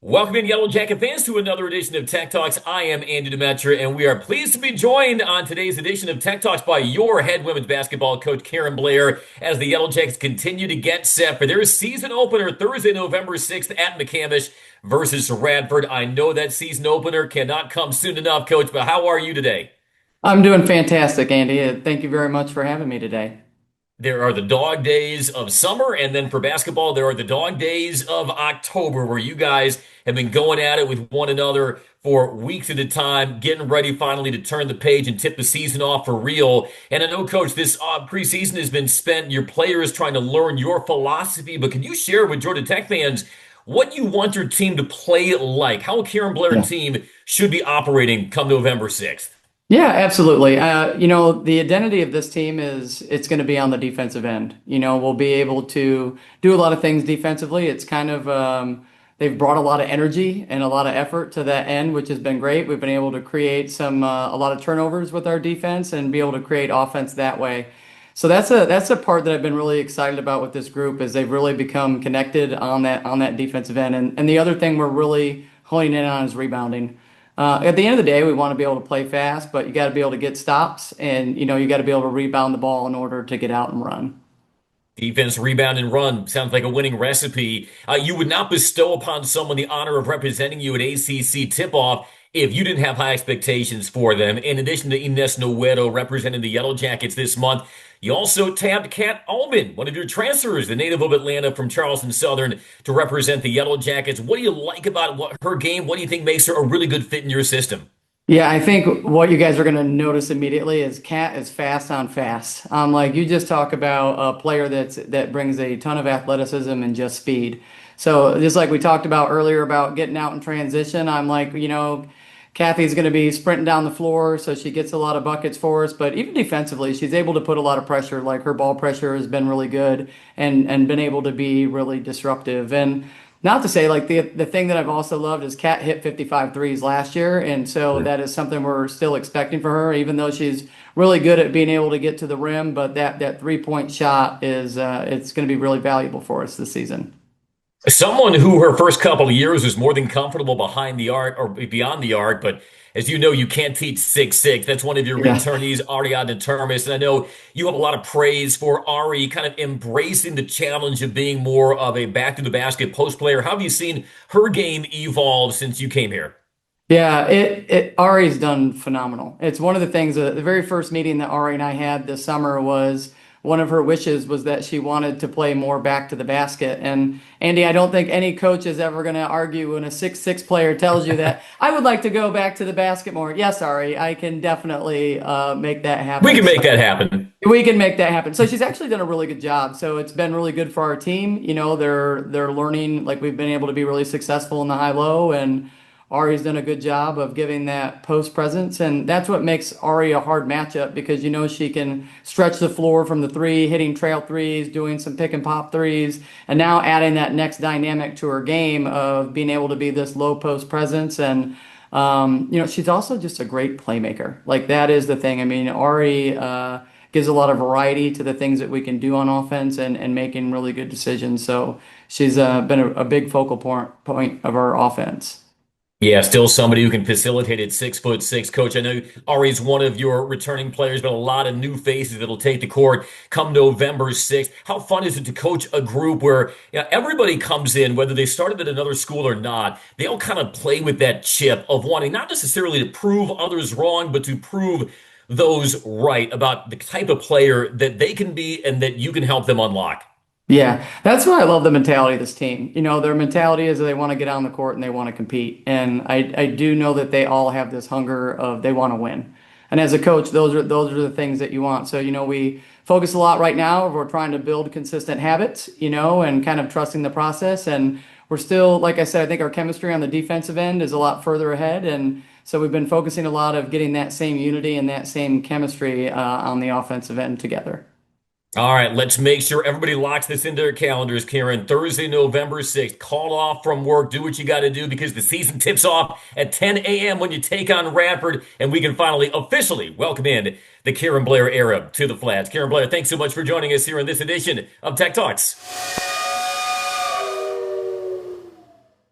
Welcome in, Yellow Jacket fans, to another edition of Tech Talks. I am Andy Demetra, and we are pleased to be joined on today's edition of Tech Talks by your head women's basketball coach, Karen Blair, as the Yellow Jackets continue to get set for their season opener Thursday, November 6th at McCamish versus Radford. I know that season opener cannot come soon enough, Coach, but how are you today? I'm doing fantastic, Andy. Thank you very much for having me today. There are the dog days of summer, and then for basketball, there are the dog days of October, where you guys have been going at it with one another for weeks at a time, getting ready finally to turn the page and tip the season off for real. And I know, Coach, this preseason has been spent your players trying to learn your philosophy, but can you share with Georgia Tech fans what you want your team to play like? How a Karen Blair Yeah. team should be operating come November 6th? Yeah, absolutely. The identity of this team is it's going to be on the defensive end. We'll be able to do a lot of things defensively. It's kind of they've brought a lot of energy and a lot of effort to that end, which has been great. We've been able to create a lot of turnovers with our defense and be able to create offense that way. So that's a part that I've been really excited about with this group is they've really become connected on that defensive end. And the other thing we're really honing in on is rebounding. At the end of the day, we want to be able to play fast, but you got to be able to get stops, and you got to be able to rebound the ball in order to get out and run. Defense, rebound, and run sounds like a winning recipe. You would not bestow upon someone the honor of representing you at ACC tip-off if you didn't have high expectations for them. In addition to Ines Noedo representing the Yellow Jackets this month, you also tabbed Kat Allman, one of your transfers, the native of Atlanta from Charleston Southern, to represent the Yellow Jackets. What do you like about her game? What do you think makes her a really good fit in your system? Yeah, I think what you guys are going to notice immediately is Cat is fast on fast. Like you just talk about a player that brings a ton of athleticism and just speed. So just like we talked about earlier about getting out in transition, I'm like, Kathy's going to be sprinting down the floor, so she gets a lot of buckets for us. But even defensively, she's able to put a lot of pressure. Like her ball pressure has been really good and been able to be really disruptive. And not to say like the thing that I've also loved is Kat hit 55 threes last year, and so that is something we're still expecting for her, even though she's really good at being able to get to the rim. But that 3-point shot is it's going to be really valuable for us this season. Someone who her first couple of years was more than comfortable behind the arc or beyond the arc, but as you know, you can't teach 6'6". That's one of your Yeah. returnees, Ariadne Termes. And I know you have a lot of praise for Ari kind of embracing the challenge of being more of a back to the basket post player. How have you seen her game evolve since you came here? Yeah, it Ari's done phenomenal. It's one of the things the very first meeting that Ari and I had this summer was one of her wishes was that she wanted to play more back to the basket. And Andy, I don't think any coach is ever going to argue when a 6'6" player tells you that I would like to go back to the basket more. Yes, Ari, I can definitely make that We happen. can make So that happen. we can make that happen. So she's actually done a really good job. So it's been really good for our team. They're learning like we've been able to be really successful in the high low and Ari's done a good job of giving that post presence, and that's what makes Ari a hard matchup because she can stretch the floor from the three, hitting trail threes, doing some pick and pop threes, and now adding that next dynamic to her game of being able to be this low post presence. And she's also just a great playmaker. Like that is the thing. I mean, Ari gives a lot of variety to the things that we can do on offense and making really good decisions. So she's been a big focal point of our offense. Yeah, still somebody who can facilitate at 6'6". Coach, I know Ari's one of your returning players, but a lot of new faces that'll take the court come November 6th. How fun is it to coach a group where everybody comes in, whether they started at another school or not, they all kind of play with that chip of wanting not necessarily to prove others wrong, but to prove those right about the type of player that they can be and that you can help them unlock. Yeah, that's why I love the mentality of this team. Their mentality is that they want to get on the court and they want to compete. And I do know that they all have this hunger of they want to win. And as a coach, those are the things that you want. So, we focus a lot right now. We're trying to build consistent habits, and kind of trusting the process. And we're still, like I said, I think our chemistry on the defensive end is a lot further ahead. And so we've been focusing a lot of getting that same unity and that same chemistry on the offensive end together. All right, let's make sure everybody locks this into their calendars, Karen. Thursday, November 6th. Call off from work. Do what you got to do because the season tips off at 10 a.m. when you take on Radford, and we can finally officially welcome in the Karen Blair era to the Flats. Karen Blair, thanks so much for joining us here in this edition of Tech Talks.